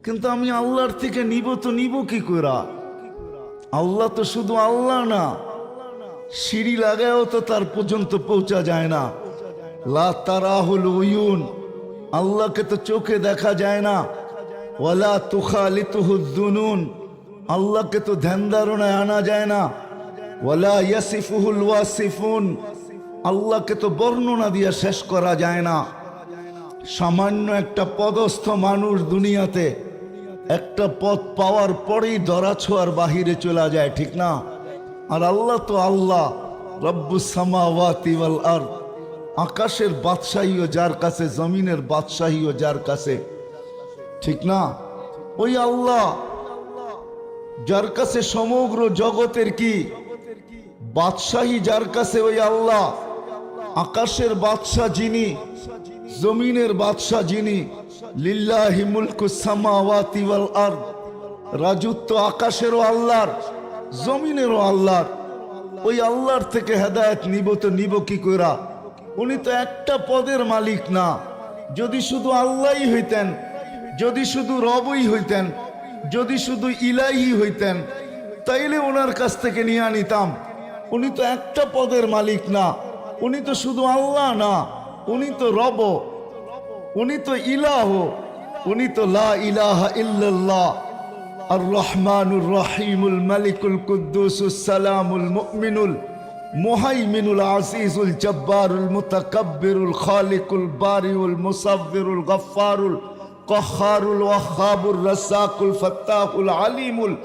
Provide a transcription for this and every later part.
কিন্তু আমি আল্লাহর থেকে নিব তো নিব কি করে? আল্লাহ তো শুধু আল্লাহ না, সিঁড়ি লাগায়ও তো তার পর্যন্ত পৌঁছা যায় না। লা তারাহুল উয়ুন, আল্লাহকে তো চোখে দেখা যায় না। ওয়ালা তুখালিতুহুদ দুনুন, আল্লাহকে তো ধ্যান ধারণায় আনা যায় না। ওয়ালা ইয়াসিফুহুল ওয়াসিফুন, আল্লাহকে তো বর্ণনা দিয়ে শেষ করা যায় না। সামান্য একটা পদস্থ মানুষ দুনিয়াতে একটা পদ পাওয়ার পরেই ধরাছোঁয়ার বাহিরে চলে যায়, ঠিক না? আর আল্লাহ তো আল্লাহ, রব্বুস সামাওয়াতি ওয়াল আরদ, আকাশের বাদশাহীও যার কাছে, জমিনের বাদশাহীও যার কাছে, ঠিক না? ওই আল্লাহ যার কাছে সমগ্র জগতের কি বাদশাহী, যার কাছে ওই আল্লাহ, আকাশের বাদশাহ যিনি, জমিনের বাদশাহ যিনি। লিল্লাহি মুলকুস সামাওয়াতি ওয়াল আরদ, রাজত্ব আকাশেরও আল্লাহর, জমিনেরও আল্লাহর। ওই আল্লাহর থেকে হেদায়েত নিব তো নিব কি কইরা? উনি তো একটা পদের মালিক না। যদি শুধু আল্লাহই হইতেন, যদি শুধু রবই হইতেন, যদি শুধু ইলাহি হইতেন, তাইলে ওনার কাছ থেকে নিয়ে নিতাম। উনি তো একটা পদের মালিক না, উনি তো শুধু আল্লাহ না, উনি তো রব, উনি তো ইলাহ, উনি তো লা ইলাহা ইল্লাল্লাহ। আর রহমানুর রহিমুল মালিকুল কুদ্দুসুস সালামুল মুমিনুল মুহাইমিনুল আজিজুল জব্বারুল মুতাকাব্বিরুল খালিকুল বারিউল মুসাব্বিরুল গফফারুল কহ্হারুল ওয়াহ্হাবুর রাসাকুল ফাত্তাহুল আলিমুল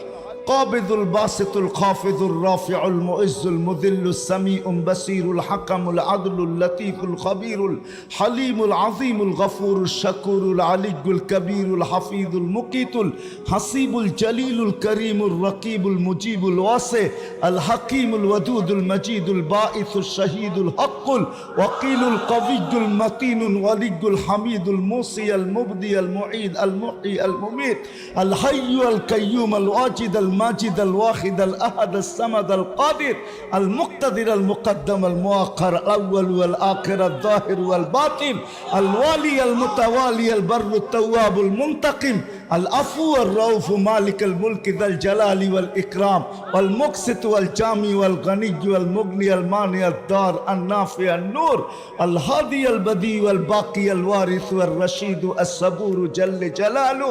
কাবিদুল বাসিতুল খাফিদুর রাফিউল মুইজ্জুল মুদিল্লুস সামিউল বাসিরুল হাকামুল আদলুল লতীফুল খবীরুল হালিমুল আযীমুল গফুরুল শাকুরুল আলিয়্যুল কবীরুল হাফিজুল মুকিতুল হাসিবুল জলিলুল করিমুর রকিবুল মুজিবুল ওয়াসি আল হাকিমুল ওয়াদুদুল মজিদুল বাঈসুল শহীদুল হকুল ওয়াকিলুল কবিয়্যুল মতিনুল ওয়ালিয়্যুল হামিদুল মুসি আল মুবদি আল মুঈদ আল মুহয়ি আল মুমীত আল হাইয়্যু আল কাইয়্যুম আল ওয়াজিদ আল মাজিদ আল ওয়াহিদ আল আহাদ আল সামাদ আল কাদির আল মুক্তাদির আল মুকদ্দম আল মুআক্খার আল আউয়াল ওয়াল আখির আল যাহির ওয়াল বাতিন আল ওয়ালি আল মুতাওয়ালি আল বাররু তাওয়াবুল মুনতাকিম আল আফু আর রাউফ মালিক আল মুলক যাল জালালি ওয়াল ইকরাম ওয়াল মুকসিত ওয়াল জামি ওয়াল গনি ওয়াল মুগনি আল মানি আল দার আল নাফি আল নূর আল হাদি আল বদি ওয়াল বাকি আল ওয়ারিস ওয়াল রশিদ আস সাবুর জাল্লে জালালু।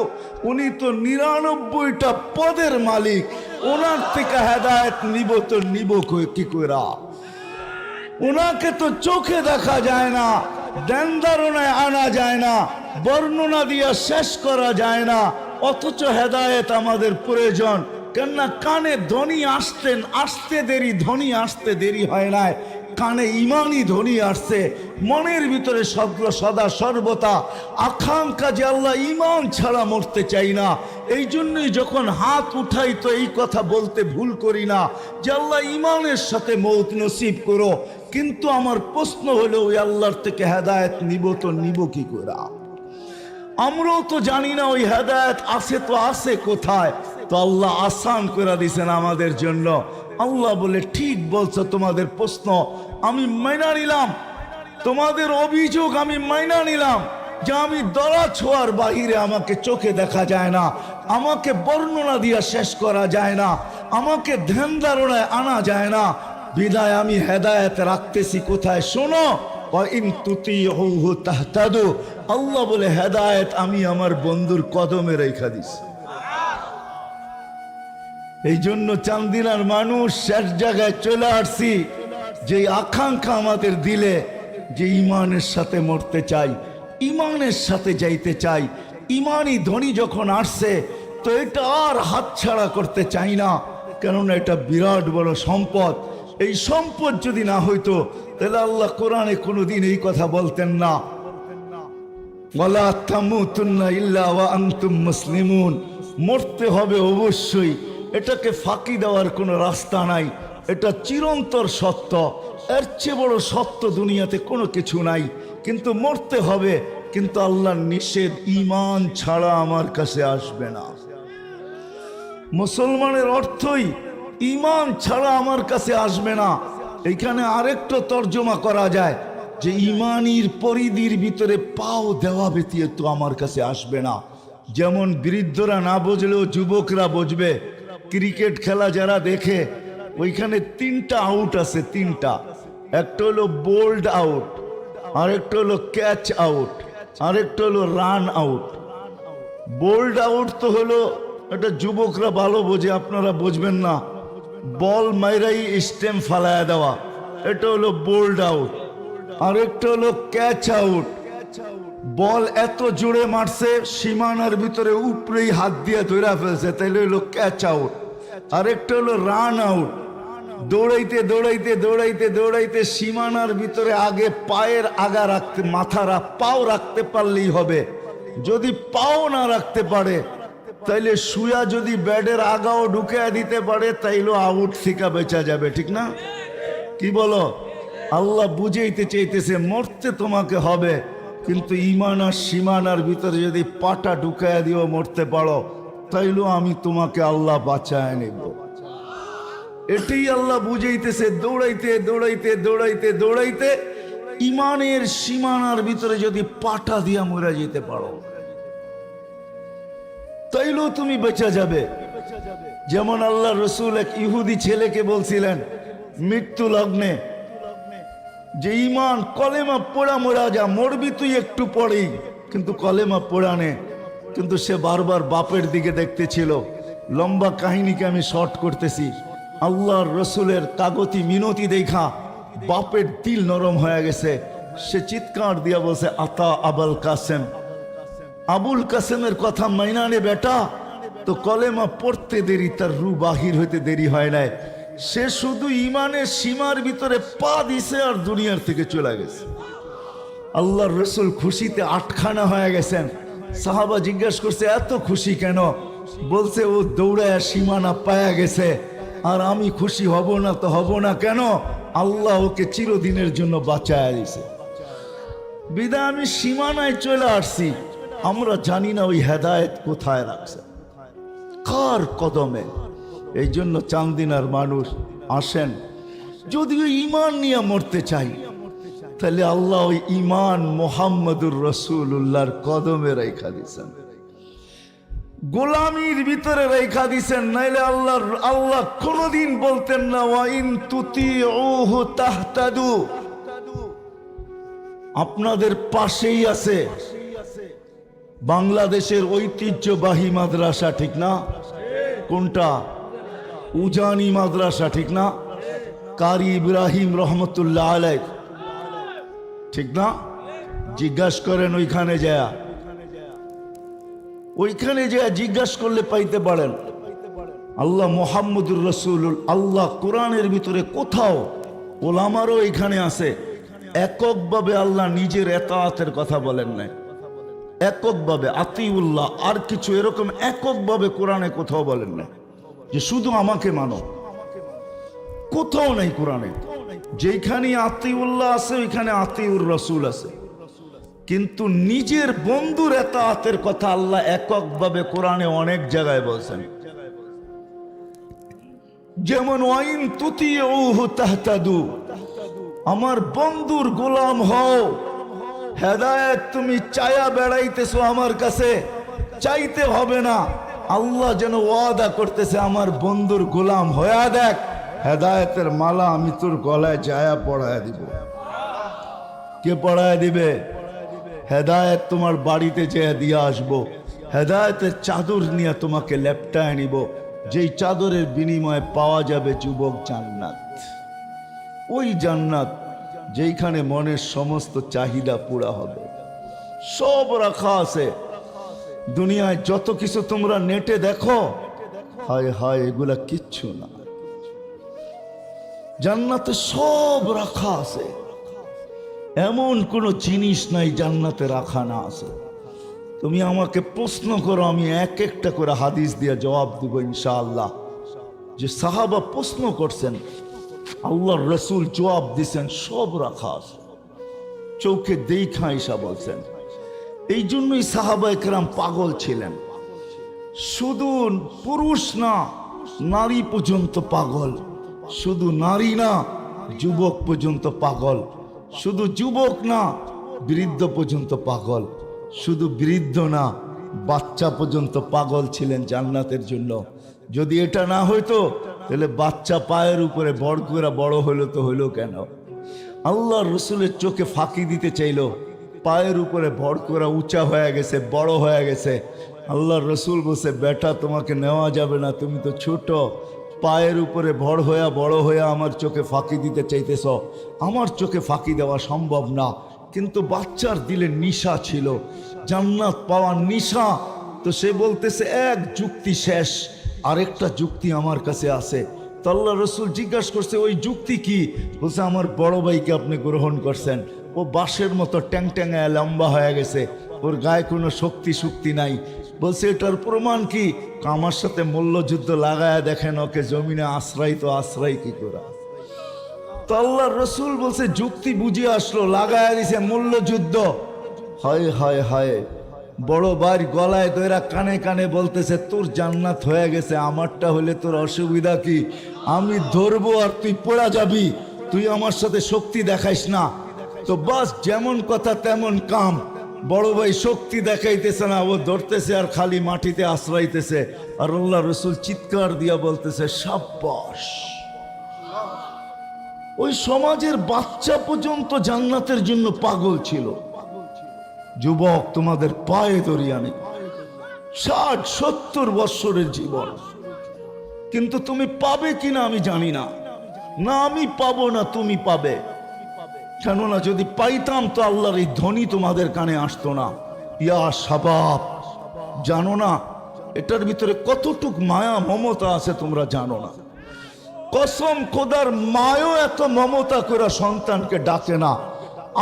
উনি তো ৯৯টা পদের মালিক, ওনার থেকে হেদায়েত নিব তো নিব কি কইরা? ওনাকে তো চোখে দেখা যায় না, ধ্যান ধারণায় আনা যায় না, বর্ণনা দিয়া শেষ করা যায় না, অথচ হেদায়েত আমাদের প্রয়োজন। কেননা কানে ধ্বনি আসতে দেরি, ধ্বনি আসতে দেরি হয় নাই, কানে ইমানই ধ্বনি আসছে। মনের ভিতরে সদা সর্বদা আকাঙ্ক্ষা যে আল্লাহ ইমান ছাড়া মরতে চাই না। এই জন্যই যখন হাত উঠাই তো এই কথা বলতে ভুল করি না যে আল্লাহ ইমানের সাথে মৌত নসিব করো। কিন্তু আমার প্রশ্ন হলো ওই আল্লাহর থেকে হেদায়েত নিব তো নিব কি করে? আমরাও তো জানি না ওই হেদায়েত আছে তো আছে কোথায়। তো আল্লাহ আসান করে দিয়েছেন আমাদের জন্য। আল্লাহ বলে ঠিক বলছো, তোমাদের প্রশ্ন আমি মাইনা নিলাম, তোমাদের অভিযোগ আমি মাইনা নিলাম যে আমি দরা ছোঁয়ার বাহিরে আমাকে চোখে দেখা যায় না, আমাকে বর্ণনা দিয়া শেষ করা যায় না, আমাকে ধ্যান ধারণায় আনা যায় না। বিদায় আমি হেদায়েত রাখতেছি কোথায়? শোনো, আল্লাহ বলে হেদায়েত আমি আমার বন্ধুর কদমে রেখা দিছি। এই জন্য চান্দিনার মানুষ শেষ জায়গায় চলে আসছি, যে আকাঙ্ক্ষা আমাদের দিলে যে ইমানের সাথে মরতে চাই, ইমানের সাথে যাইতে চাই। ইমানই ধ্বনি যখন আসছে তো এটা আর হাতছাড়া করতে চাই না, কেননা এটা বিরাট বড় সম্পদ। এই সম্পদ যদি না হইতো তাহলে আল্লাহ কোরআনে কোনোদিন এই কথা বলতেন না, ওয়ালা তামুতুন্না ইল্লা ওয়া আনতুম মুসলিমুন। মরতে হবে অবশ্যই, এটাকে ফাঁকি দেওয়ার কোনো রাস্তা নাই, এটা চিরন্তর সত্য। এর চেয়ে বড় সত্য দুনিয়াতে কোনো কিছু নাই। কিন্তু মরতে হবে, কিন্তু আল্লাহর নিষেধ ঈমান ছাড়া আমার কাছে আসবে না। মুসলমানের অর্থই ঈমান ছাড়া আমার কাছে আসবে না। এখানে আরেকটা তর্জমা করা যায় যে ঈমানের পরিধির ভিতরে পাও দেওয়া ব্যতীত আমার কাছে আসবে না। যেমন বৃদ্ধরা না বুঝলেও যুবকরা বুঝবে। ক্রিকেট খেলা যারা দেখে ওইখানে 3টা আউট আছে, 3টা। একটা হলো বোল্ড আউট, আরেকটা হলো ক্যাচ আউট, আরেকটা হলো রান আউট। বোল্ড আউট তো হলো, এটা যুবকরা ভালো বোঝে, আপনারা বুঝবেন না। বল মাইরাই স্টেম্প ফালায়া দেওয়া, এটা হলো বোল্ড আউট। আরেকটা হলো ক্যাচ আউট, বল এত জোরে মারছে সীমানার ভিতরে উপরেই হাত দিয়ে ধরে ফেলছে, তাইলে হলো ক্যাচ আউট। আরেকটা হলো রান আউট, দৌড়াইতে দৌড়াইতে দৌড়াইতে দৌড়াইতে সীমানার ভিতরে আগে পায়ের আগা রাখতে, পাও রাখতে পারলেই হবে। যদি পাও না রাখতে পারে তাইলে শুয়া যদি ব্যাটের আগাও ঢুকে দিতে পারে তাইলে আউট থেকে বেঁচা যাবে, ঠিক না? কি বলো? আল্লাহ বুঝাইতে চাইতেছে মরতে তোমাকে হবে, কিন্তু ইমান আর সীমানার ভিতরে যদি পাটা ঢুকায় দিও মরতে পারো, তাইলেও আমি তোমাকে আল্লাহ বাঁচায় নেব। এটাই আল্লাহ বুঝাইতেছে। দৌড়াইতে দৌড়াইতে দৌড়াইতে দৌড়াইতে ইমানের সীমানার ভিতরে যদি পাটা দিয়া মরে যেতে পারো তাইলেও তুমি বেঁচে যাবে। যেমন আল্লাহ রসুল এক ইহুদি ছেলেকে বলছিলেন মৃত্যু লগ্নে যে ইমান কলেমা পড়া মরা যা, মরবি তুই একটু পরেই, কিন্তু কলেমা পড়া নে। কিন্তু সে বারবার বাপের দিকে দেখতেছিল। লম্বা কাহিনীকে আমি শর্ট করতেছি। আল্লাহর রসুলের কাগতি মিনতি দেখা বাপের দিল নরম হয়ে গেছে। সে চিৎকার দিয়া বলছে, আতা আবুল কাসেম, আবুল কাসেমের কথা মাইনানে বেটা। তো কলেমা পড়তে দেরি, তার রু বাহির হইতে দেরি হয় নাই। সে শুধু ইমানের সীমার ভিতরে পা দিছে আর দুনিয়ার থেকে চলে গেছে। আল্লাহর রসুল খুশিতে আটখানা হয়ে গেছেন। সাহাবা জিজ্ঞেস করছে এত খুশি কেন? বলছে ও দৌড়ায় সীমানা পায়া গেছে, আর আমি খুশি হব না তো হব না কেন? আল্লাহ ওকে চিরদিনের জন্য বাঁচায় দিছে। বিদায় আমি সীমানায় চলে আসছি। আমরা জানি না ওই হেদায়েত কোথায় রাখছে, কার কদমে। এই জন্য চান্দিনার মানুষ আসেন, যদি ওই ইমান নিয়ে মরতে চাই তাহলে আল্লাহ ওই ইমান মোহাম্মদুর রসুল্লাহর কদমে রেখা দিছেন, গোলামির ভিতরে রেখা দিছেন। নাইলে আল্লাহ কোনদিন বলতেন না ওয়াইন তুতিউহু তাহতাদু। আপনাদের পাশেই আছে বাংলাদেশের ঐতিহ্যবাহী মাদ্রাসা, ঠিক না? কোনটা? উজানি মাদ্রাসা, ঠিক না? কারি ইব্রাহিম রহমতুল্লাহ আলাইহ, ঠিক না? জিজ্ঞাসা করেন ওইখানে যায় জিজ্ঞাসা করলে পাইতে পারেন। আল্লাহ মোহাম্মদুর রসুল, আল্লাহ কোরআনের ভিতরে কোথাও, ওলামারও এখানে আছে, এককভাবে আল্লাহ নিজের এতাআতের কথা বলেন নাই। এককভাবে আতিউল্লাহ, আর কিছু এরকম এককভাবে কোরআনে কোথাও বলেন নাই যে শুধু আমাকে মানো। কোথাও নাই কোরআনে। যেখানে আতিউল্লাহ আছে ওইখানে আতিউর রসুল আছে, কিন্তু নিজের বন্ধুর এতাআতের কথা আল্লাহ এককভাবে কোরআনে অনেক জায়গায় বলছেন। যেমন ওয়াইন তুতিউহু তাহতাদু, আমার বন্ধুর গোলাম হও। হেদায়েত তুমি চায়া বেড়াইতেছো আমার কাছে, চাইতে হবে না। আল্লাহ যেন ওয়াদা করতেছে আমার বন্ধুর গোলাম হয়ে দেখ, হেদায়েতের মালা আমি তোর গলায় জায়া পড়ায় দিব। কে পড়ায় দিবে? হেদায়েত তোমার বাড়িতে যেয়ে দিয়ে আসবো। হেদায়েতের চাদর নিয়ে তোমাকে লেপটায় নিব, যেই চাদরের বিনিময়ে পাওয়া যাবে যুবক জান্নাত। ওই জান্নাত যেইখানে মনের সমস্ত চাহিদা পুরা হবে। সব রাখা আছে দুনিয়ায়। যত কিছু তোমরা নেটে দেখো, হায় হায়, এগুলা কিচ্ছু না। জান্নাতে সব রাখা আছে, এমন কোন জিনিস নাই জান্নাতে রাখা না আছে। তুমি আমাকে প্রশ্ন করো, আমি এক একটা করে হাদিস দিয়ে জবাব দিব ইনশাআল্লাহ। যে সাহাবা প্রশ্ন করছেন, আল্লাহর রসুল জবাব দিছেন, সব রাখা আছে, চোখে দেখা ঈশা বলছেন। এই জন্যই সাহাবা একরাম পাগল ছিলেন। শুধু পুরুষ না, নারী পর্যন্ত পাগল। শুধু নারী না, যুবক পর্যন্ত পাগল। শুধু যুবক না, বৃদ্ধ পর্যন্ত পাগল। শুধু বৃদ্ধ না, বাচ্চা পর্যন্ত পাগল ছিলেন জান্নাতের জন্য। যদি এটা না হইতো তাহলে বাচ্চা পায়ের উপরে বড় করে বড় হইলো তো হইলো কেন? আল্লাহ রসুলের চোখে ফাঁকি দিতে চাইলো, পায়ের উপরে বড় করে উঁচা হয়ে গেছে, বড় হয়ে গেছে। আল্লাহ রসুল বলছে, বেটা তোমাকে নেওয়া যাবে না, তুমি তো ছোট, পায়ের উপরে বড় হইয়া আমার চোখে ফাঁকি দিতে চাইতেছ, আমার চোখে ফাঁকি দেওয়া সম্ভব না। কিন্তু বাচ্চার দিলে নিশা ছিল, জান্নাত পাওয়ার নিশা। তো সে বলতেছে এক যুক্তি শেষ, আরেকটা যুক্তি আমার কাছে আছে। তো আল্লাহ রসুল জিজ্ঞাসা করছে, ওই যুক্তি কি? বলছে, আমার বড় ভাইকে আপনি গ্রহণ করছেন, ও বাঁশের মতো ট্যাং ট্যাঙায় লম্বা হয়ে গেছে, ওর গায়ে কোনো শক্তি নাই। বলছে, এটার প্রমাণ কি? আমার সাথে মল্লযুদ্ধ লাগায় দেখেন, ওকে জমিনে আশ্রয় কি করা। তো আল্লাহ রসুল বলছে, যুক্তি বুঝিয়ে আসলো, লাগায় দিছে মল্লযুদ্ধ। হায় হায় হায়, বড় ভাই গলায় দইরা কানে কানে বলতেছে, তোর জান্নাত হয়ে গেছে, আমারটা হলে তোর অসুবিধা কি? আমি ধরবো আর তুই পড়া যাবি, তুই আমার সাথে শক্তি দেখাইস না। তো বাস যেমন কথা তেমন কাম। বড় ভাই শক্তি দেখাইতেছে না, ও ধরতেছে আর খালি মাটিতে আশ্রাইতেছে। আর আল্লাহ রসুল চিৎকার দিয়া বলতেছে, সাব্বাস। ওই সমাজের বাচ্চা পর্যন্ত জান্নাতের জন্য পাগল ছিল। যুবক, তোমাদের পায়ে ধরিয়া নেই, 60-70 বৎসরের জীবন, কিন্তু তুমি পাবে কিনা আমি জানি না। না আমি পাবো না তুমি পাবে, কেননা যদি পাইতাম তো আল্লাহর এই ধ্বনি তোমাদের কানে আসতো না। ইয়া শাবাব, জানো না এটার ভিতরে কতটুক মায়া মমতা আছে তোমরা জানো না। কসম খোদার, মায়ও এত মমতা করে সন্তানকে ডাকে না।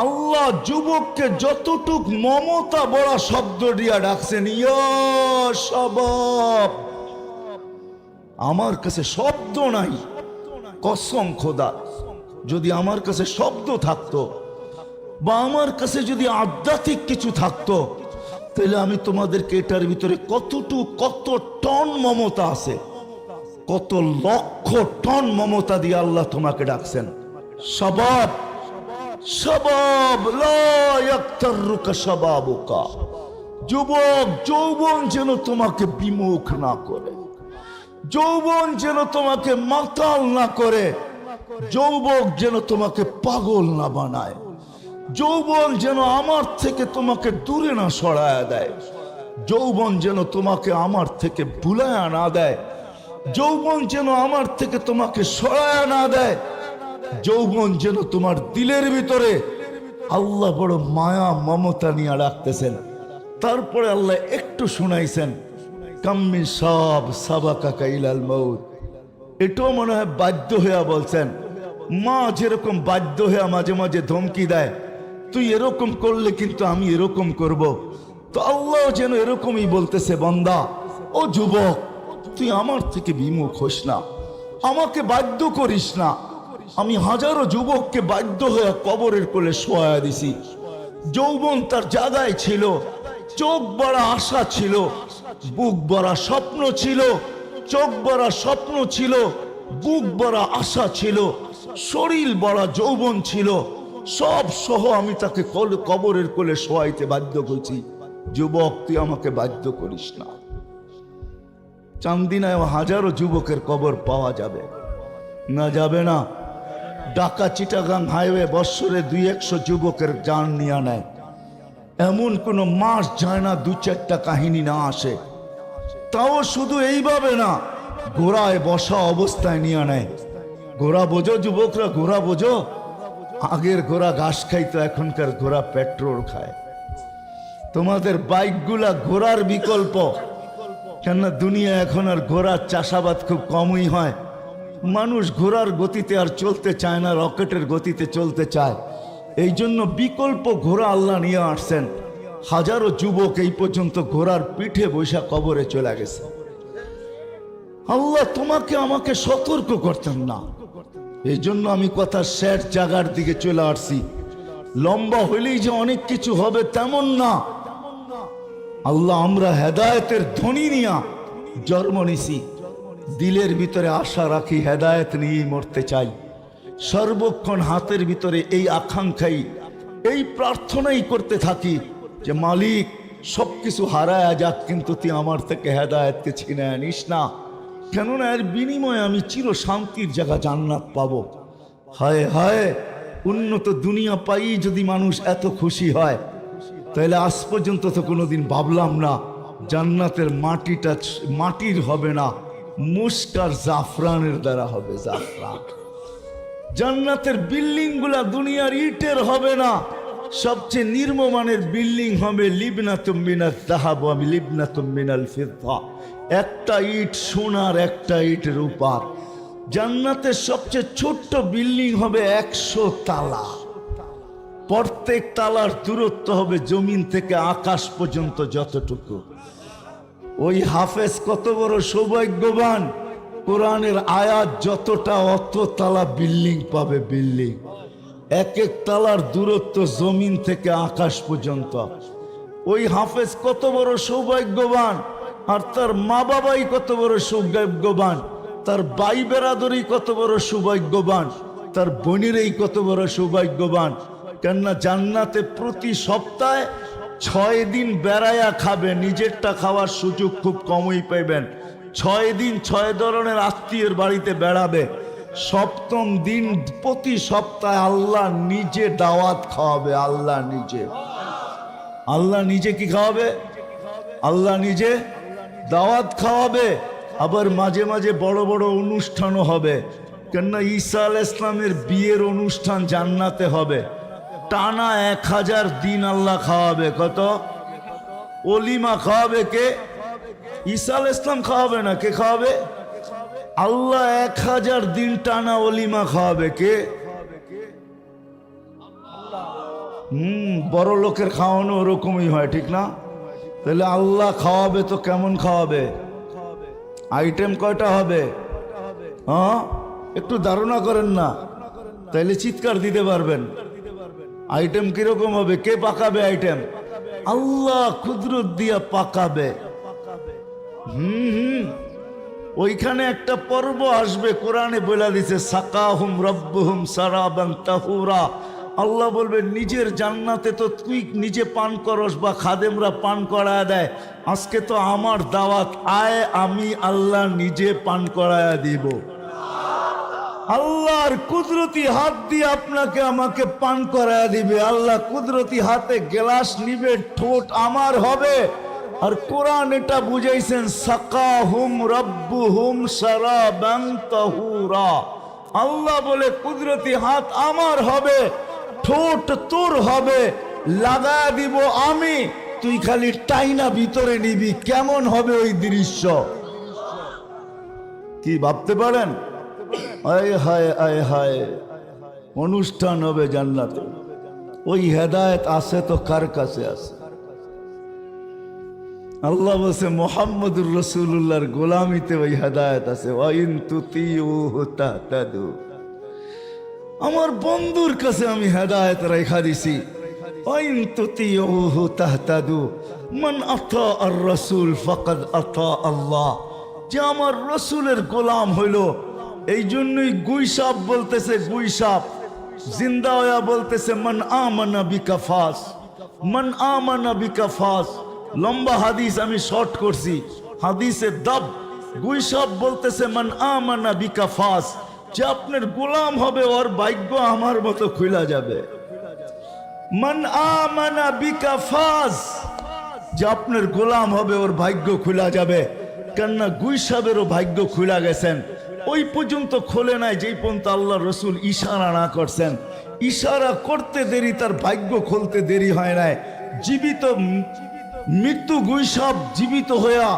আল্লাহ যুবককে যতটুক মমতা বড় শব্দ দিয়া ডাকছেন, ইয়া শাবাব। আমার কাছে শব্দ নাই, কসম খোদা, যদি আমার কাছে শব্দ থাকতো বা আমার কাছে যদি আধ্যাত্মিক কিছু থাকতো, তাহলে আমি তোমাদেরকে এটার ভিতরে কত টন মমতা আছে, কত লক্ষ টন মমতা দিয়ে আল্লাহ তোমাকে ডাকছেন। শাবাব শাবাব লা ইয়াক্তারুকা শাবাবুকা। যুবক, যৌবন যেন তোমাকে বিমুখ না করে, যৌবন যেন তোমাকে মাতাল না করে, যৌবক যেন তোমাকে পাগল না বানায়, যৌবন যেন আমার থেকে তোমাকে দূরে না সরায়া দেয়, যৌবন যেন তোমাকে আমার থেকে ভুলায়া না দেয়, যৌবন যেন আমার থেকে তোমাকে সরায়া না দেয়, যৌবন যেন তোমার দিলের ভিতরে আল্লাহ বড় মায়া মমতা নিয়ে রাখতেছেন। তারপরে আল্লাহ একটু শুনাইছেন, কাম্মিন সব সাবাকা ইলাল মউত। এটাও মনে হয় বাধ্য হইয়া বলছেন। মা যেরকম বাধ্য হইয়া মাঝে মাঝে ধমকি দেয়, তুই এরকম করলে কিন্তু আমি এরকম করব। তো আল্লাহ যেন এরকমই বলতেছে, বান্দা ও যুবক, তুই আমার থেকে বিমুখ হোস না, আমাকে বাধ্য করিস না। আমি হাজারো যুবককে বাধ্য হয়ে কবরের কোলে শোয়া দিছি। যৌবন তার জায়গায় ছিল, চোখ বড়া আশা ছিল, বুক বড়া স্বপ্ন ছিল, চোখ বড়া স্বপ্ন ছিল, বুক বড়া আশা ছিল, শরীর বড়া যৌবন ছিল, সব সহ আমি তাকে কবরের কোলে শোয়াইতে বাধ্য করছি। যুবক, তুই আমাকে বাধ্য করিস না। চান্দিনায় হাজারো যুবকের কবর পাওয়া যাবে না? যাবে না? ঢাকা চিটাগাং হাইওয়ে বৎসরে 200-100 যুবকের জান নিয়ে নেয়। এমন কোনো মাস যায় না 2-4টা কাহিনী না আসে। তাও শুধু এইভাবে না, ঘোড়ায় বসা অবস্থায় নিয়ে নেয়। ঘোড়া বোঝো যুবকরা, ঘোড়া বোঝো? আগের ঘোড়া ঘাস খাইতো, এখনকার ঘোড়া পেট্রোল খায়। তোমাদের বাইকগুলা ঘোড়ার বিকল্প, কেননা দুনিয়া এখন আর ঘোড়ার চাষাবাদ খুব কমই হয়। মানুষ ঘোড়ার গতিতে আর চলতে চায় না, রকেটের গতিতে চলতে চায়। এই জন্য বিকল্প ঘোড়া আল্লাহ নিয়ে আসছেন। হাজারো যুবক এই পর্যন্ত ঘোড়ার পিঠে বৈশা কবরে চলে গেছে। আল্লাহ তোমাকে আমাকে সতর্ক করতেন না, এই জন্য আমি কথা শেষ জায়গার দিকে চলে আসছি। লম্বা হইলেই যে অনেক কিছু হবে তেমন না। আল্লাহ, আমরা হেদায়েতের ধ্বনি নিয়া জন্ম নিছি, দিলের ভিতরে আশা রাখি, হেদায়েত নিয়েই মরতে চাই। সর্বক্ষণ হাতের ভিতরে এই আকাঙ্ক্ষাই, এই প্রার্থনাই করতে থাকি যে মালিক সবকিছু হারায়া যাক, কিন্তু তুই আমার থেকে হেদায়েতকে ছিনে আনিস না, কেননা এর বিনিময়ে আমি চির শান্তির জায়গা জান্নাত পাবো। হায় হায়, উন্নত দুনিয়া পাই যদি মানুষ এত খুশি হয়, তাহলে আজ পর্যন্ত তো কোনোদিন ভাবলাম না জান্নাতের মাটিটা মাটির হবে না, মুস্কার জাফরানের দ্বারা হবে। জাফরান। জান্নাতের বিল্ডিং গুলা দুনিয়ার ইটের হবে না, সবচেয়ে নির্মমানের বিল্ডিং হবে লিবনাতুম মিনাল যাহাব ওয়া লিবনাতুম মিনাল ফিদ্দা। একটা ইট সোনার, একটা ইট রূপার। জান্নাতের সবচেয়ে ছোট্ট বিল্ডিং হবে 100 তালা। প্রত্যেক তালার দূরত্ব হবে জমিন থেকে আকাশ পর্যন্ত যতটুকু। ওই হাফেজ কত বড় সৌভাগ্যবান, কোরআনের আয়াত যতটা অত তালা বিল্ডিং পাবে। বিল্ডিং এক এক তালার দূরত্ব জমিন থেকে আকাশ পর্যন্ত। ওই হাফেজ কত বড় সৌভাগ্যবান, আর তার মা বাবাই কত বড় সৌভাগ্যবান, তার ভাই বেরাদরি কত বড় সৌভাগ্যবান, তার বোনেরই কত বড় সৌভাগ্যবান। কেননা জান্নাতে প্রতি সপ্তাহে 6 দিন বেড়াইয়া খাবে, নিজেরটা খাওয়ার সুযোগ খুব কমই পাইবেন। 6 দিন 6 ধরনের আত্মীয়ের বাড়িতে বেড়াবে। সপ্তম দিন প্রতি সপ্তাহে আল্লাহ নিজে দাওয়াত খাওয়াবে। আল্লাহ নিজে, আল্লাহ নিজে কি খাওয়াবে? আল্লাহ নিজে দাওয়াত খাওয়াবে। আবার মাঝে মাঝে বড় বড় অনুষ্ঠানও হবে, কেননা ঈসা আলাইহিস সালামের বিয়ের অনুষ্ঠান জান্নাতে হবে। টানা 1000 দিন আল্লাহ খাওয়াবে। কত? অলিমা খাওয়াবে কে? ঈসা আলাইহিস সালাম খাওয়াবে না, কে খাওয়াবে? আল্লাহ 1000 দিন টানা অলিমা খাওয়াবে। কে? বড় লোকের খাওয়ানো ওরকমই হয়, ঠিক না? তাহলে আল্লাহ খাওয়াবে তো কেমন খাওয়াবে? আইটেম কয়টা হবে? হ্যাঁ, একটু ধারণা করেন না, তাইলে চিৎকার দিতে পারবেন। আইটেম কিরকম হবে? কে পাকাবে আইটেম? আল্লাহ কুদরত দিয়া পাকাবে। ওইখানে একটা পর্ব আসবে, কোরআনে বলে দিছে সাকাহুম রব্বুহুম সারাবান তাহুরা। আল্লাহ বলবে নিজের জান্নাতে তো তুই নিজে পান করস বা খাদেমরা পান করায় দেয়, আজকে তো আমার দাওয়াত, আয় আমি আল্লাহ নিজে পান করায়া দিব। আল্লাহর কুদরতি হাত দিয়ে আপনাকে আমাকে পান করায়া দিবে। আল্লাহ কুদরতি হাতে গ্লাস নিবে, ঠোঁট আমার হবে। আর কোরআন এটা বুঝাইছেন সাকাহুম রব্বুহুম শারাবান তাহুরা। আল্লাহ বলে কুদরতি হাত আমার হবে, ঠোঁট তোর হবে, লাগা দিব আমি, তুই খালি টাইনা ভিতরে নিবি। কেমন হবে ওই দৃশ্য? কি ভাবতে পারেন? আয় হায় আয় হায়, অনুষ্ঠান হবে জান্নাতে। ওই হেদায়েত আছে তো কার কাছে আছে? আল্লাহ বলছে মুহাম্মদুর রাসূলুল্লাহর গোলামিতে ওই হেদায়েত আছে। ওয়াইন তুতিউহু তাহতাদু। আমার বন্ধুর কাছে আমি হেদায়েত রেখা দিছি। ওয়াইন তুতিউহু তাহতাদু মান আতা আর রাসূল ফাকাদ আতা আল্লাহ। যে আমার রাসূলের গোলাম হইল, এই জন্যই গুইসাপ বলতেছে, গুইসাপ জিন্দা হইয়া বলতেছে মান আমানা বিকা ফাস, মান আমানা বিকা ফাস। লম্বা হাদিস আমি শর্ট করছি, হাদিসে দাব। গুইসাপ বলতেছে মান আমানা বিকা ফাস, যে আপনার গোলাম হবে ওর ভাগ্য আমার মতো খুলা যাবে। মান আমানা বিকা ফাস, যে আপনার গোলাম হবে ওর ভাগ্য খুলা যাবে। কেননা গুইসাপেরও ভাগ্য খুলা গেছেন, ওই পর্যন্ত খোলে নাই যেই পর্যন্ত আল্লাহ রসুল ইশারা না করছেন। ইশারা করতে দেরি, তার ভাগ্য খুলতে দেরি হয় নাই। জীবিত মৃত্যু গুইসাপ জীবিত হইয়া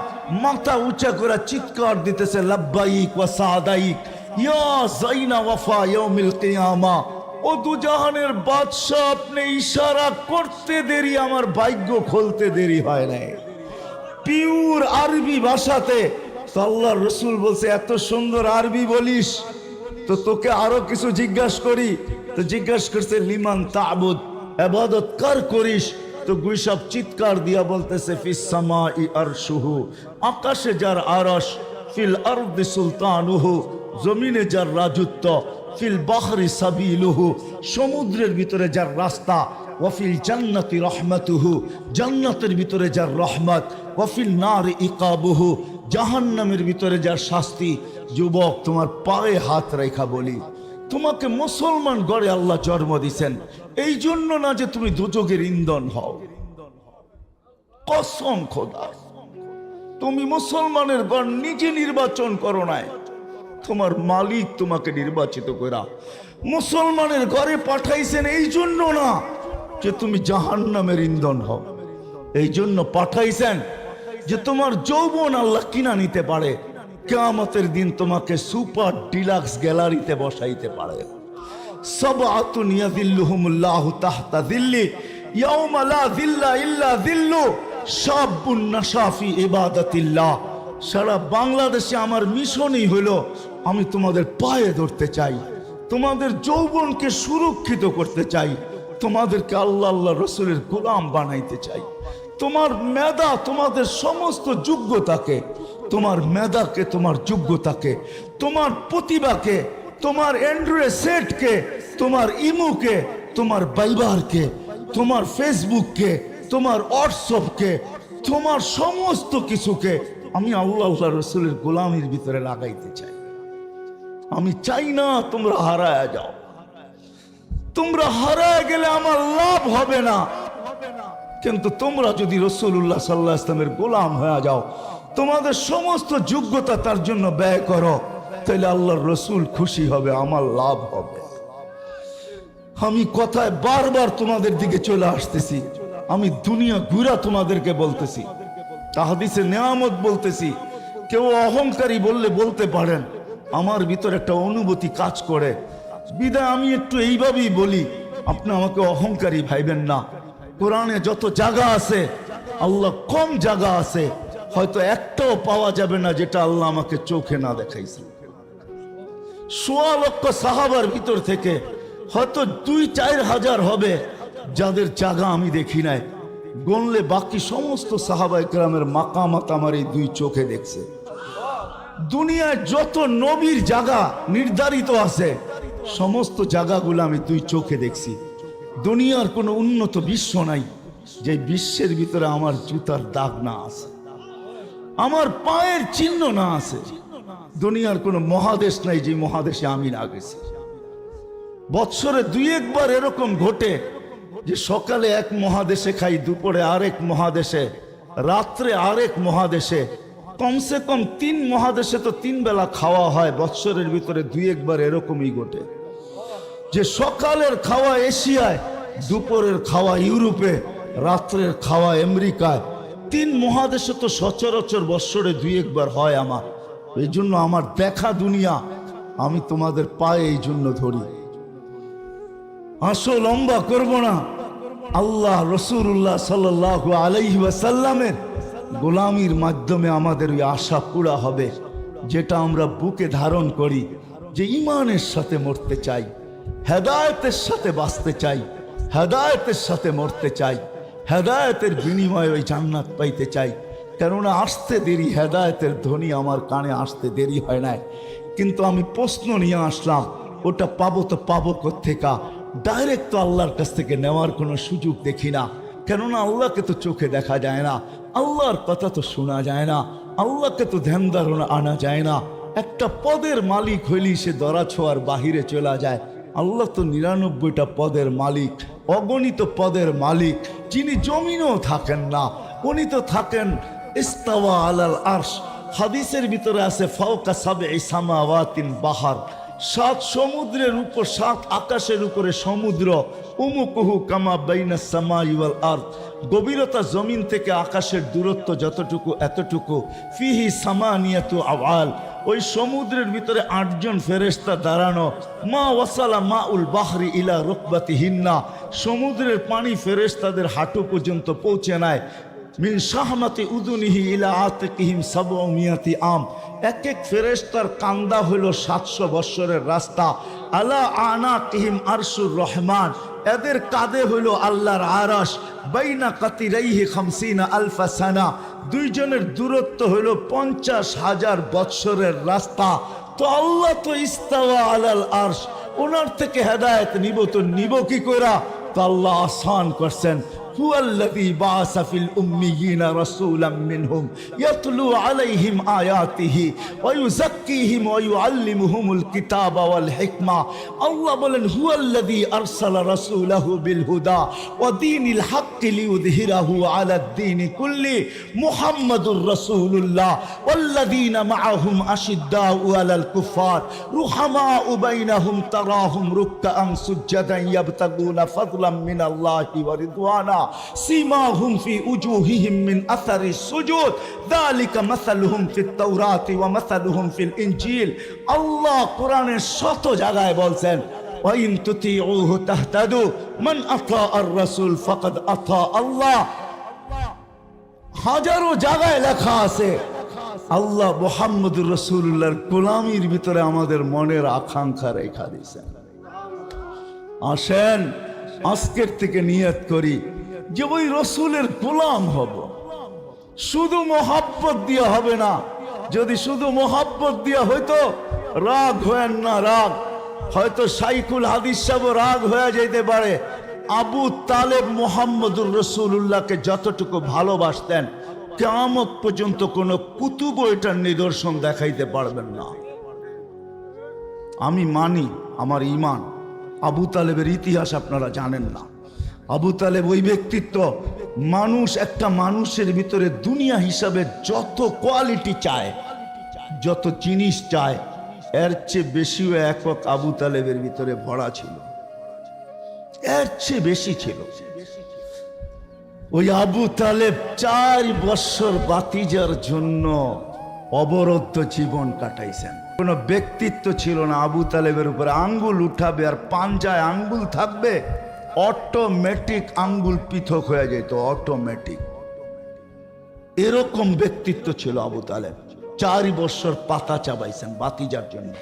মাথা উঁচা করে চিৎকার দিতেছে লাব্বাইক ওয়া সাদাইক ইয়া যাইনা ওয়াফা ইয়াউমিল কিয়ামা। ও দুজাহানের বাদশা, আপনি ইশারা করতে দেরি, আমার ভাগ্য খুলতে দেরি হয় নাই। পিওর আরবি ভাষাতে। তো আল্লাহ রসুল বলছে এত সুন্দর আরবি বলিস, তো তোকে আরো কিছু জিজ্ঞাসা করি। তো জিজ্ঞাসা করছে লিমান তা'বুদ, ইবাদত কার করিস? তো গুইসাপ চিৎকার দিয়া বলতেছে ফিস সামাই আরশুহু, আকাশে যার আরশ, ফিল আরদি সুলতানুহু, জমিনে যার রাজত্ব, ফিল বাহরি সাবিলুহু, সমুদ্রের ভিতরে যার রাস্তা, ওয়াফিল জান্নাতি রাহমাতুহু, জান্নাতের ভিতরে যার রহমত, ওয়াফিল নারি ইকাবুহু, জাহান্নামের ভিতরে যার শাস্তি। যুবক, তোমার পায়ে হাত রেখা বলি, তোমাকে মুসলমান গড়ে আল্লাহ জন্ম দিয়েছেন এই জন্য না যে তুমি দোজখের ইন্ধন হও। কসম খোদা, তুমি মুসলমানের গড় নিজে নির্বাচন করো নাই, তোমার মালিক তোমাকে নির্বাচিত করা মুসলমানের ঘরে পাঠাইছেন এই জন্য না যে তুমি জাহান্নামের ইন্ধন হও, এই জন্য পাঠাইছেন যে তোমার যৌবন আল্লাহ কিনা নিতে পারে, কিয়ামতের দিন তোমাকে সুপার ডিলাক্স গ্যালারিতে বসাইতে পারে। সাবআতুন ইয়াযিল্লুহুমুল্লাহু তাহতা যিল্লি ইয়াওমা লা যিল্লা ইল্লা যিল্লু শাবুন নাশা ফি ইবাদাতিল্লাহ। সারা বাংলাদেশে আমার মিশনই হলো আমি তোমাদের পায়ে ধরতে চাই, তোমাদের যৌবনকে সুরক্ষিত করতে চাই, তোমাদেরকে আল্লাহ আল্লাহ রসুলের গোলাম বানাইতে চাই। তোমার মেধা, তোমাদের সমস্ত যোগ্যতাকে, তোমার মেধাকে, তোমার যোগ্যতাকে, তোমার প্রতিভাকে, তোমার অ্যান্ড্রয়েড সেটকে, তোমার ইমুকে, তোমার বাইবারকে, তোমার ফেসবুককে, তোমার হোয়াটসঅ্যাপকে, তোমার সমস্ত কিছুকে আমি আল্লাহ আল্লাহ রসুলের গোলামির ভিতরে লাগাইতে চাই। আমি চাই না তোমরা হারায় যাও। তোমরা হারায় গেলে আমার লাভ হবে না, কিন্তু তোমরা যদি রাসূলুল্লাহ সাল্লাল্লাহু আলাইহি ওয়াসাল্লামের গোলাম হয়ে যাও, তোমাদের সমস্ত যোগ্যতা তার জন্য ব্যয় করো, তাহলে আল্লাহর রসুল খুশি হবে, আমার লাভ হবে। আমি কথায় বারবার তোমাদের দিকে চলে আসতেছি, আমি দুনিয়া ঘুরা তোমাদেরকে বলতেছি, তাহাদিসে নেয়ামত বলতেছি। কেউ অহংকারী বললে বলতে পারেন, আমার ভিতর একটা অনুভূতি কাজ করে বিদায় আমি একটু এইভাবেই বলি, আপনি আমাকে অহংকারী ভাইবেন না। কোরআনে যত জায়গা আছে, আল্লাহ কম জায়গা আছে হয়তো একটাও পাওয়া যাবে না যেটা আল্লাহ আমাকে চোখে না দেখাইছে। ১৬ লক্ষ সাহাবার ভিতর থেকে হয়তো ২-৪ হাজার হবে যাদের জায়গা আমি দেখি নাই, গণলে বাকি সমস্ত সাহাবা ইকরামের মাকামাত আমার এই ২ চোখে দেখছে। দুনিয়ায় যত নবীর জায়গা নির্ধারিত আছে, সমস্ত জায়গাগুলো আমি ২ চোখে দেখছি। দুনিয়ার কোনো উন্নত বিশ্ব নাই যে বিশ্বের ভিতরে আমার জুতার দাগ না আছে, আমার পায়ের চিহ্ন না আছে। দুনিয়ার কোনো মহাদেশ নাই যে মহাদেশে আমি না গেছি। বৎসরে ২-১ বার এরকম ঘটে যে সকালে এক মহাদেশে খাই, দুপুরে আরেক মহাদেশে, রাত্রে আরেক মহাদেশে। কমসে কম ৩ মহাদেশে তো ৩ বেলা খাওয়া হয়, বৎসরের ভিতরে ২-১ বার এরকমই ঘটে যে সকালের খাওয়া এশিয়ায়, দুপুরের খাওয়া ইউরোপে, রাত্রের খাওয়া আমেরিকায়। ৩ মহাদেশে তো সচরাচর বৎসরে ২-১ বার হয় আমার। এই জন্য আমার দেখা দুনিয়া আমি তোমাদের পায়ে এই জন্য ধরি। আসো লম্বা করব না, আল্লাহ রাসূলুল্লাহ সাল্লাল্লাহু আলাইহি ওয়াসাল্লামের গোলামির মাধ্যমে আমাদের ওই আশা পুরা হবে যেটা আমরা বুকে ধারণ করি, যে ঈমানের সাথে মরতে চাই, হেদায়েতের সাথে বাঁচতে চাই, হেদায়েতের সাথে মরতে চাই, হেদায়েতের বিনিময়ে ওই জান্নাত পাইতে চাই। কেননা আসতে দেরি, হেদায়েতের ধ্বনি আমার কানে আসতে দেরি হয় নাই, কিন্তু আমি প্রশ্ন নিয়ে আসলাম, ওটা পাবো তো পাবো কোত্থেকা? ডাইরেক্ট তো আল্লাহর কাছ থেকে নেওয়ার কোনো সুযোগ দেখি না, কেননা আল্লাহকে তো চোখে দেখা যায় না, আল্লাহর কথা তো শোনা যায় না, আল্লাহকে তো ধ্যান ধারণা আনা যায় না। একটা পদের মালিক হইলেই সে দরা ছোঁয়ার বাহিরে চলে যায়। আল্লাহ তো ৯৯টা পদের মালিক, অগণিত পদের মালিক, যিনি জমিনেও থাকেন না, উনি তো থাকেন ইস্তাওয়া আলাল আরশ। হাদিসের ভিতরে আছে ফাওকা সাবঈ সামাওয়াতিন বাহার, ৭ সমুদ্রের উপর, ৭ আকাশের উপরে সমুদ্র। উমুকুহু কামা বাইনাস সামাই ওয়াল আরদ, গভীরতা জমিন থেকে আকাশের দূরত্ব যতটুকু এতটুকু। ফিহি সামানিয়াতু আওয়াল, ওই সমুদ্রের ভিতরে ৮ জন ফেরেশতা দাঁড়ানো। মা ওয়াসালা মাউল বাহরি ইলা রুকবাতিহিন্না, সমুদ্রের পানি ফেরেশতাদের হাঁটু পর্যন্ত পৌঁছে নেয়। মিন শাহমাতি উদুনিহি ইলা আতিকিহিম ৭০০ আম, এক এক ফেরেশতার কান্দা হইল ৭০০ বৎসরের রাস্তা। আলা আনাকিহিম আরশুর রহমান, এদের কাঁধে হইল আল্লাহর আরশ। বাইনা কাতিরাইহি ৫০ আলফা সানা, ২ জনের দূরত্ব হইল ৫০,০০০ বৎসরের রাস্তা। তো আল্লাহ তো ইস্তাওয়া আলাল আরশ, ওনার থেকে হেদায়েত নিব তো নিব কি কইরা? তো আল্লাহ আসান করছেন, হুয়াল্লাযী বাআসা ফিল উম্মিয়িনা রাসূলাম মিনহুম ইয়াতলু আলাইহিম আয়াতিহি ওয়া ইউযাক্কিহিম ওয়া ইউআল্লিমুহুমুল কিতাবা ওয়াল হিকমা। আল্লাহ বলেন, হুয়াল্লাযী আরসালা রাসূলাহু বিল হুদা ওয়া দীনিল হাক্কি লিইয়ুযহিরাহু আলাদ দীনি কুল্লি মুহাম্মাদুর রাসূলুল্লাহ ওয়াল্লাযীনা মাআহুম আশিদ্দাউ আলাল কুফার রুহামাউ বাইনাহুম তারাহুম রুকআন সুজদান ইয়াবতাগুনা ফাদলাম মিনাল্লাহি ওয়া রিদওয়ানা সীমাহুম ফি উজুহিহিম মিন আসারিস সুজুদ যালিকা মাসালুহুম ফিত তাওরাতি ওয়া মাসালুহুম ফিল ইনজিল। আল্লাহ কোরআনের শত জায়গায় বলছেন, ওয়া ইন তুতিউহু তাহতাদু মান আতা আর রাসূল ফাকাদ আতা আল্লাহ। হাজারো জায়গায় লেখা আছে আল্লাহ মুহাম্মদুর রাসূলুল্লাহর গোলামির ভিতরে আমাদের মনের আকাঙ্ক্ষা রেখা দিয়েছেন। আসেন আজকের থেকে নিয়ত করি যে ওই রসুলের গোলাম হব। শুধু মোহাব্বত দিয়ে হবে না। যদি শুধু মোহাব্বত দিয়ে হইতো, রাগ হয়েন না, রাগ হয়তো শাইখুল হাদিস সাহেব রাগ হয়ে যেতে পারে। আবু তালেব মুহাম্মদুর রাসূলুল্লাহকে যতটুকু ভালোবাসতেন, কিয়ামত পর্যন্ত কোনো কুতুব এটার নিদর্শন দেখাইতে পারবেন না। আমি মানি, আমার ঈমান। আবু তালেবের ইতিহাস আপনারা জানেন না। আবু তালেব ওই ব্যক্তিত্ব, মানুষ একটা মানুষের ভিতরে দুনিয়া হিসাবে যত কোয়ালিটি চায়, যত জিনিস চায়, এর চেয়ে বেশিও একক আবু তালেবের ভিতরে ভরা ছিল, এর চেয়ে বেশি ছিল। ওই আবু তালেব 4 বছর বাতিজার জন্য অবরুদ্ধ জীবন কাটাইছেন। কোনো ব্যক্তিত্ব ছিল না আবু তালেবের উপরে। আঙ্গুল উঠাবে আর পাঞ্জায় আঙ্গুল থাকবে, অটোমেটিক আঙ্গুল পৃথক হয়ে যেত, অটোমেটিক। এরকম ব্যক্তিত্ব ছিল আবু তালেব। 4 বছর পাতা চাবাইছেন বাতিজার জন্য।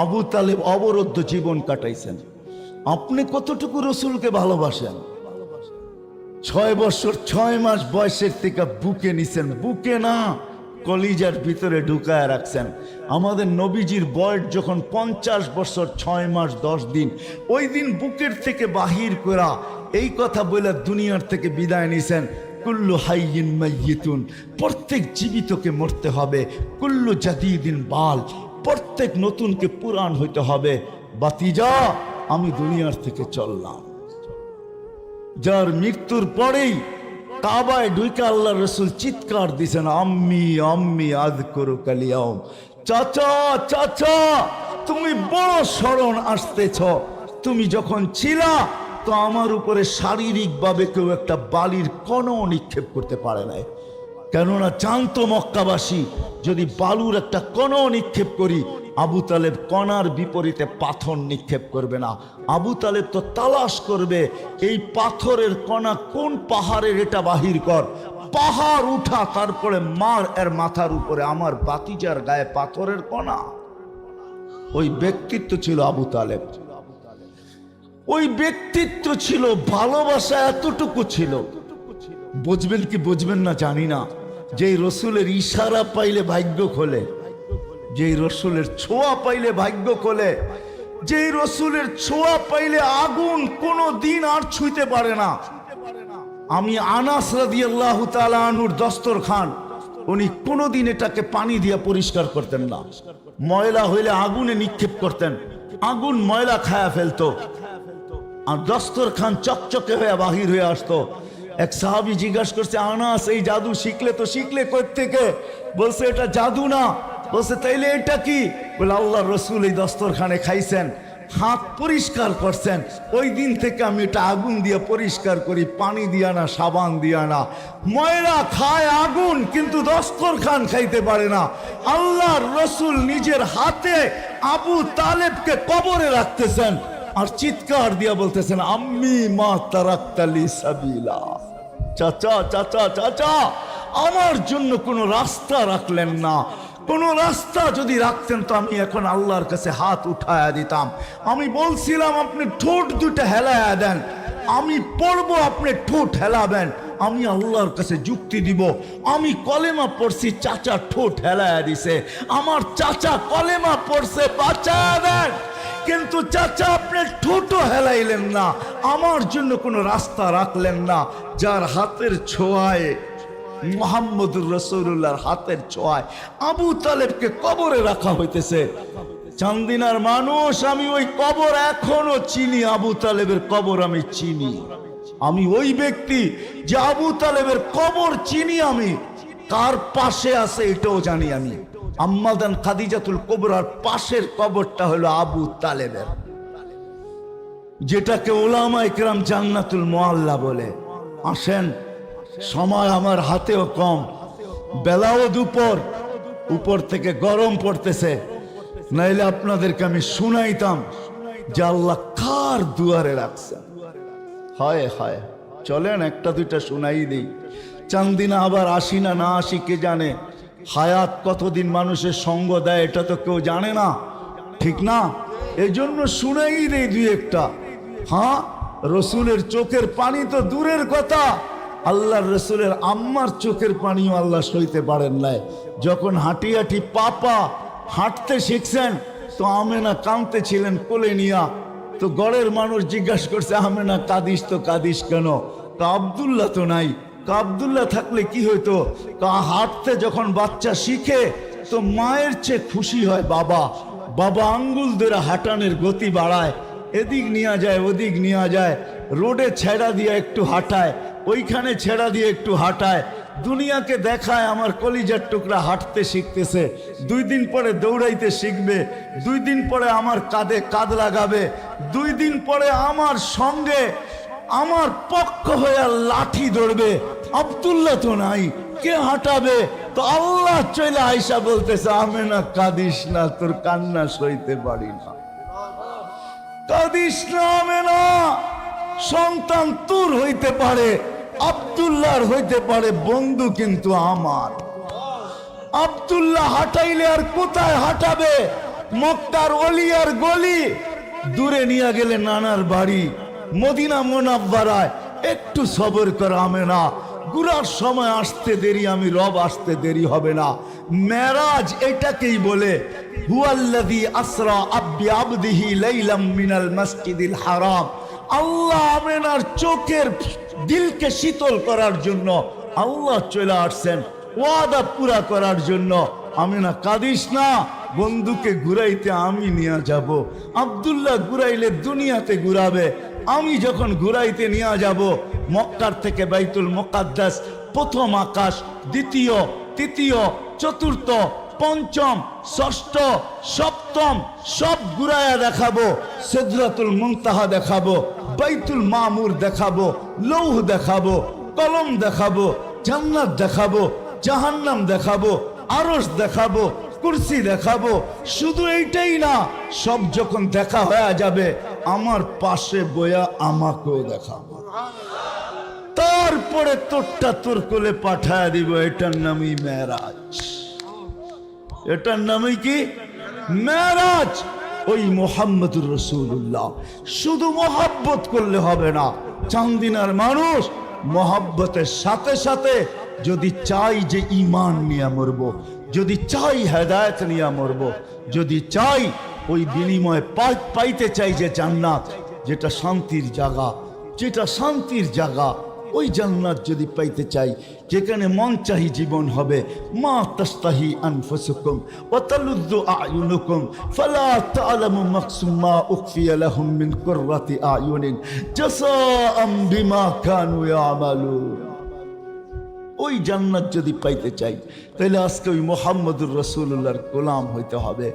আবু তালেব অবরুদ্ধ জীবন কাটাইছেন। আপনি কতটুকু রসুলকে ভালোবাসেন? 6 বছর 6 মাস বয়সের থেকে বুকে নিছেন, বুকে না কলিজার ভিতরে ঢুকায় রাখছেন। আমাদের নবীজির বয়স যখন 50 বছর 6 মাস 10 দিন, ওই দিন বুকের থেকে বাহির করা এই কথা বলে দুনিয়ার থেকে বিদায় নিছেন। কুল্লু হাইয়িন মাইয়িতুন, প্রত্যেক জীবিতকে মরতে হবে। কুল্লু জাদিদিন বাল, প্রত্যেক নতুনকে পুরান হইতে হবে। বাতিজা, আমি দুনিয়ার থেকে চললাম। যার মৃত্যুর পরেই কাবায় ঢুকে আল্লাহ রসুল চিৎকার দিছেন, আম্মি আম্মি আযকুরুকা আল-ইয়াওম। চাচা চাচা, তুমি বড় স্মরণ আসতেছ। তুমি যখন ছিলা তো আমার উপরে শারীরিকভাবে কেউ একটা বালির কণাও নিক্ষেপ করতে পারে নাই। কেননা জানতো মক্কাবাসী, যদি বালুর একটা কণাও নিক্ষেপ করি, আবু তালেব কণার বিপরীতে পাথর নিক্ষেপ করবে না। আবু তালেব তো তালাশ করবে, এই পাথরের কণা কোন পাহাড়ের, এটা বাহির কর। পাহাড় উঠা, তারপরে মার এর মাথার উপরে, আমার বাতিজার গায়ে পাথরের কণা। ওই ব্যক্তিত্ব ছিল আবু তালেব। ওই ব্যক্তিত্ব ছিল, ভালোবাসা এতটুকু ছিল। বুঝবেন কি বুঝবেন না জানি না, যে রসুলের ইশারা পাইলে ভাগ্য খোলে, যে রসুলের ছোঁয়া পাইলে ভাগ্য খোলে, যে রসুলের ছোঁয়া পাইলে আগুন কোনো দিন আর ছুঁইতে পারে না। আমি আনাস রাদিয়াল্লাহু তাআলা আনহুর দস্তরখান, উনি কোনোদিন এটাকে পানি দিয়ে পরিষ্কার করতেন না। ময়লা হইলে আগুনে নিক্ষেপ করতেন, আগুন ময়লা খায়া ফেলতো, আর দস্তরখান চকচকে হয়ে বাহির হয়ে আসতো। এক সাহাবী জিজ্ঞাসা করছে, আনাস এই জাদু শিখলে তো শিখলে কই থেকে? বলছে এটা জাদু না। বলছে তাইলে এটা কি? বলে আল্লাহর রাসূল এই দস্তরখানে খাইছেন, হাত পরিষ্কার করছেন, ওই দিন থেকে আমি এটা আগুন দিয়ে পরিষ্কার করি, পানি দিয়া না, সাবান দিয়া না। ময়লা খায় আগুন, কিন্তু দস্তরখান খাইতে পারে না। আল্লাহর রাসূল নিজের হাতে আবু তালেবকে কবরে রাখতেছেন আর চিৎকার দিয়া বলতেছেন, আম্মি মা তারাক্তালি সাবিলা। চাচা চাচা চাচা, আমার জন্য কোনো রাস্তা রাখলেন না। কোনো রাস্তা যদি রাখতেন তো আমি এখন আল্লাহর কাছে হাত উঠায়া দিতাম। আমি বলছিলাম আপনি ঠোঁট দুটো হেলায়া দেন, আমি পড়বো, আপনি ঠোঁট হেলাবেন। আমি আল্লাহর কাছে যুক্তি দিব। আমি কলেমা পড়ছি, চাচা ঠোঁট হেলায়া দিছে, আমার চাচা কলেমা পড়ছে, বাঁচায়া দেন। কিন্তু চাচা আপনি ঠোঁটও হেলাইলেন না, আমার জন্য কোনো রাস্তা রাখলেন না। যার হাতের ছোঁয়ায়, মুহাম্মদুর রাসূলুল্লাহর হাতের ছোঁয়ায় আবু তালেবকে কবরে রাখা হইতেছে। চান্দিনার মানুষ, আমি ওই কবর এখনো চিনি, আবু তালেবের কবর আমি চিনি। আমি ওই ব্যক্তি যে আবু তালেবের কবর চিনি। আমি কার পাশে আছে এটাও জানি। আমি আম্মাদান খাদিজাতুল কুবরার পাশের কবরটা হলো আবু তালেবের, যেটাকে উলামায়ে কেরাম জান্নাতুল মুআল্লা বলে। আসেন, সময় আমার হাতেও কম, বেলাও দুপুর, উপর থেকে গরম পড়তেছে, নাইলে আপনাদেরকে আমি শুনাইতাম যে আল্লাহ কার দুয়ারে রাখছেন। হয় হয়, চলেন একটা দুইটা শুনাই দিই। চান্দিনা আবার আসি না না আসি কে জানে। হায়াত কতদিন মানুষের সঙ্গ দেয় এটা তো কেউ জানে না, ঠিক না? এই জন্য শুনাই দেই দুই একটা। হ্যাঁ, রসুলের চোখের পানি তো দূরের কথা, আল্লাহর রসুলের আম্মার চোখের পানিও আল্লাহ সইতে পারেন নাই। যখন হাঁটি হাঁটি পাপা হাঁটতে শিখছেন, তো আমেনা কাঁদতে ছিলেন কোলে নিয়া। তো গড়ের মানুষ জিজ্ঞাসা করছে, আমেনা কাঁদিস তো কাঁদিস কেন? তা আব্দুল্লাহ তো নাই। আব্দুল্লাহ থাকলে কি হইতো? তা হাঁটতে যখন বাচ্চা শিখে, তো মায়ের চেয়ে খুশি হয় বাবা। বাবা আঙ্গুল ধরে হাঁটানোর গতি বাড়ায়, এদিক নিয়ে যায় ওদিক নিয়ে যায়, রোডে ছেড়া দিয়ে একটু হাঁটায়, ওইখানে ছেড়া দিয়ে একটু হাঁটায়, দুনিয়াকে দেখায় আমার কলিজার টুকরা হাঁটতে শিখতেছে। 2 দিন পরে দৌড়াইতে শিখবে, 2 দিন পরে আমার কাঁধে কাঁধ লাগাবে, 2 দিন পরে আমার সঙ্গে আমার পক্ষ হয়ে লাঠি ধরবে। আব্দুল্লাহ তো নাই, কে হাঁটাবে? তো আল্লাহ চলে আয়সা বলতেছে, আমেনা কাঁদিস না, তোর কান্না সইতে পারি না, কাঁদিস না আমেনা। সন্তান তোর হইতে পারে, আব্দুল্লাহর হইতে পারে, বন্ধু কিন্তু আমার। আব্দুল্লাহ হাঁটাইলে আর কোথায় হাঁটাবে? মক্কার অলিয়ার গলি, দূরে নিয়ে গেলে নানার বাড়ি, মদিনা মুনাব্বারায়। একটু সবর কর আমেনা, গুরার সময় আসতে দেরি, আমি রব আসতে দেরি হবে না। মেরাজ এটাকেই বলে, হুয়াল্লাযী আসরা বিআবদিহি লাইলাম মিনাল মাসজিদিল হারাম। আল্লাহ আমেনার চোখের দিলকে শীতল করার জন্য আল্লাহ চলে আসছেন, ওয়াদা পুরা করার জন্য। আমেনা কাঁদিস না, বন্ধুকে ঘুরাইতে আমি নিয়ে যাব। আব্দুল্লাহ ঘুরাইলে দুনিয়াতে ঘুরাবে, আমি যখন ঘুরাইতে নিয়ে যাব, মক্কার থেকে বাইতুল মুকাদ্দাস, প্রথম আকাশ, দ্বিতীয়, তৃতীয়, চতুর্থ, পঞ্চম, ষষ্ঠ, সপ্তম সব ঘুরায়া দেখাবো। সিদরাতুল মুনতাহা দেখাবো, বাইতুল মামুর দেখাবো, লৌহ দেখাবো, কলম দেখাবো, জান্নাত দেখাবো, জাহান্নাম দেখাবো, আরশ দেখাবো, কুরসি দেখাবো। শুধু এইটাই না, সব যখন দেখা হয়ে যাবে, আমার পাশে বয়া আমাকেও দেখাবো, তারপরে তোরটা তোর কোলে পাঠায় দিব। এটার নামই মেরাজ। এটার নামই কি? মেরাজ। ওই মুহাম্মদুর রাসূলুল্লাহ। শুধু মহব্বত করলে হবে না। চান্দিনার মানুষ মহব্বতের সাথে সাথে যদি চাই যে ঈমান নিয়ে মরব, যদি চাই হেদায়েত নিয়ে মরব, যদি চাই ওই বিনিময়ে পাইতে চাই যে জান্নাত, যেটা শান্তির জায়গা, যেটা শান্তির জায়গা, ওই জান্নাত যদি পাইতে চাই, যেখানে মন চাহি জীবন হবে, মা তাস্তাহি আনফুসুকুম ওয়া তালুযু আ'য়ুনুকুম ফালা তা'লামু মাকসুম মা উখফিয়া লাহুম মিন কুররাতি আ'য়ুনিন জাযাআম বিমা কানু ইয়ামালুন। ওই জান্নাত যদি পাইতে চাই, তাহলে আজকে ওই মুহাম্মদুর রাসূলুল্লাহর গোলাম হইতে হবে,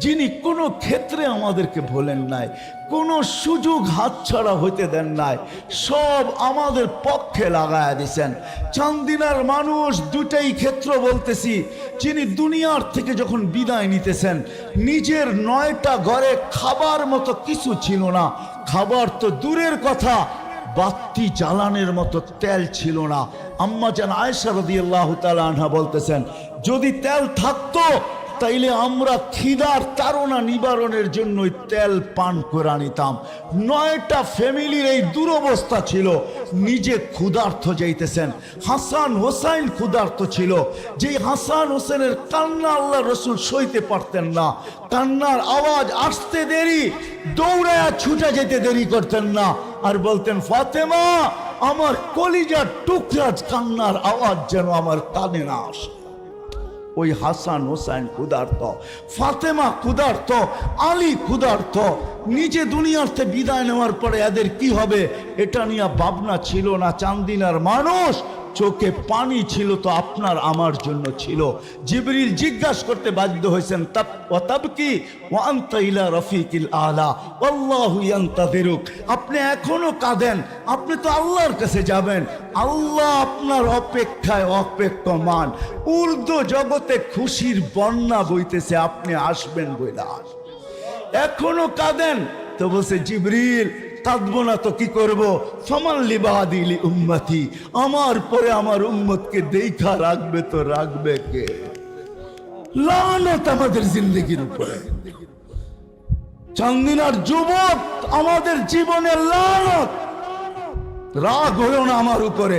যিনি কোনো ক্ষেত্রে আমাদেরকে ভোলেন নাই, কোনো সুযোগ হাতছাড়া হইতে দেন নাই, সব আমাদের পক্ষে লাগায়া দিছেন। চান্দিনার মানুষ দুটাই ক্ষেত্র বলতেছি, যিনি দুনিয়ার থেকে যখন বিদায় নিতেছেন, নিজের 9টা ঘরে খাবার মতো কিছু ছিল না। খাবার তো দূরের কথা, বাতি জ্বালানোর মতো তেল ছিল না। আম্মা জান আয়েশা রাদিয়াল্লাহু তাআলা আনহা বলতেছেন, যদি তেল থাকতো তাইলে আমরা খিদার তাড়না নিবারণের জন্য তেল পান করে নিতাম। 9টা ফ্যামিলির এই দুরবস্থা ছিল, নিজে ক্ষুধার্ত যাইতেছেন। হাসান হোসাইন ক্ষুধার্ত ছিল, যে হাসান হোসেনের কান্না আল্লাহ রসুল সইতে পারতেন না। কান্নার আওয়াজ আসতে দেরি, দৌড়ায়া ছুটে যেতে দেরি করতেন না, আর বলতেন ফাতেমা আমার কলিজার টুকরা কান্নার আওয়াজ যেন আমার কানে না আসে। ওই হাসান হোসেন ক্ষুধার্ত, ফাতেমা ক্ষুধার্ত, আলী ক্ষুধার্ত। নিজে দুনিয়াতে বিদায় নেওয়ার পরে এদের কি হবে এটা নিয়ে ভাবনা ছিল না। চান্দিনার মানুষ চোখে পানি ছিল তো আপনার আমার জন্য ছিল। জিবরিল জিজ্ঞাসা করতে বাধ্য হয়েছেন তাবকি ওয়া আনতা ইলা রফিকিল আলা আল্লাহু ইয়ান্তাযিরুক। আপনি এখনো কাঁদেন, আপনি তো আল্লাহর কাছে যাবেন, আল্লাহ আপনার অপেক্ষায় অপেক্ষমান। উর্দু জগতে খুশির বন্যা বইতেছে, আপনি আসবেন বইলা এখনো কাঁদেন। তো বলছে জিবরিল কাঁদবো না তো কি করব, ফামান লিবাদিলি উম্মতি, আমার পরে আমার উম্মতকে দেখা রাখবে তো রাখবে কে? লানত আমাদের জিন্দগির উপরে। চান্দিনার যুবক আমাদের জীবনের লানত। রাগ হলো না আমার উপরে,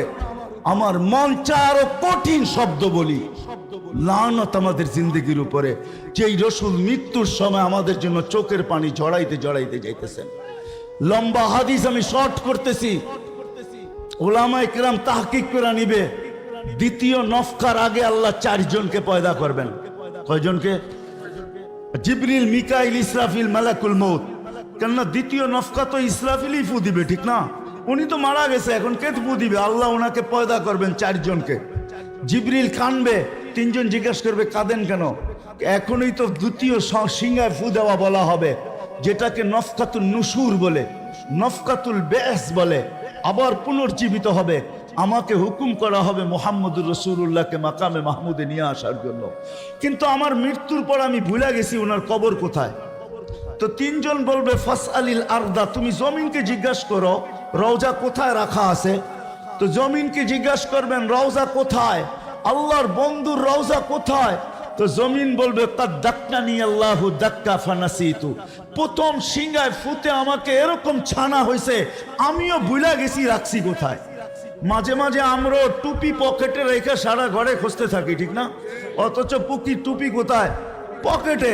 আমার মন চায় আরো কঠিন শব্দ বলি। লানত আমাদের জিন্দগির উপরে, যেই রসুল মৃত্যুর সময় আমাদের জন্য চোখের পানি জড়াইতে জড়াইতে যাইতেছেন। লম্বা হাদিস আমি শর্ট করতেছি, ওলামায়ে কেরাম তাহকিক করে নিবে। দ্বিতীয় নফকার আগে আল্লাহ 4 জনকে পয়দা করবেন। কয়জনকে? জিবরিল, মিকাইল, ইসরাফিল, মালাকুল মউত। কেননা দ্বিতীয় নফকা তো ইসরাফিলই ফু দিবে, ঠিক না? উনি তো মারা গেছে, এখন কে ফু দিবে? আল্লাহ ওনাকে পয়দা করবেন 4 জনকে। জিবরিল কানবে, 3 জন জিজ্ঞাসা করবে কাঁদেন কেন? এখনই তো দ্বিতীয় সিংহায় ফু দেওয়া বলা হবে, যেটাকে নফকাতুল নুশুর বলে, নফকাতুল বেস বলে। আবার পুনর্জীবিত হবে, আমাকে হুকুম করা হবে মুহাম্মদুর রাসূলুল্লাহকে মাকামে মাহমুদে নিয়ে আসার জন্য। কিন্তু আমার মৃত্যুর পর আমি ভুলে গেছি ওনার কবর কোথায়। তো 3 জন বলবে ফাসআলিল আরদা, তুমি জমিনকে জিজ্ঞাসা করো রওজা কোথায় রাখা আছে। তো জমিনকে জিজ্ঞাসা করবেন রওজা কোথায়, আল্লাহর বন্ধুর রওজা কোথায়। তো জমিন বলবে কাদ দাক্কানি আল্লাহু দাক্কা ফানাসিতু, প্রথম সিংহায় ফুতে আমাকে এরকম ছানা হয়েছে, আমিও ভুলে গেছি রাখছি কোথায়। মাঝে মাঝে আমরা টুপি পকেটে রেখে সারা ঘরে খুঁজতে থাকি, ঠিক না? অথচ টুপি কোথায়? পকেটে।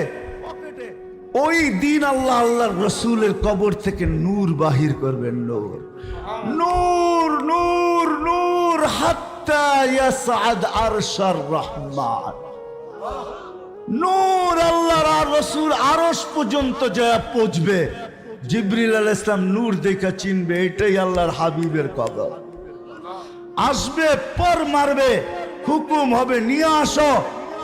ওই দিন আল্লাহ আল্লাহর রসুলের কবর থেকে নূর বাহির করবেন, নূর নূর নূর নূর হাত্তা ইয়াসআদ আরশার রহমান। নূর আল্লাহর আর রসুল আরশ পর্যন্ত যা পৌঁছবে। জিবরিল আলাইহিস সালাম নূর দেখা চিনবে এটাই আল্লাহর হাবিবের কবর। আসবে, পর মারবে, হুকুম হবে নিয়ে আসো,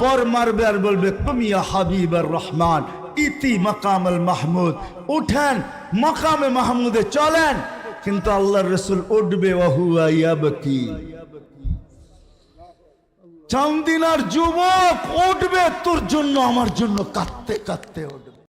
পর মারবে আর বলবে কুমিয়া হাবিবার রহমান ইতি মাকামুল মাহমুদ, উঠেন মাকামে মাহমুদে চলেন। কিন্তু আল্লাহর রসুল উঠবে ওয়া হুয়া ইয়াবকি। চান্দিনার যুবক উঠবে তোর জন্য আমার জন্য কাঁদতে কাঁদতে উঠবে।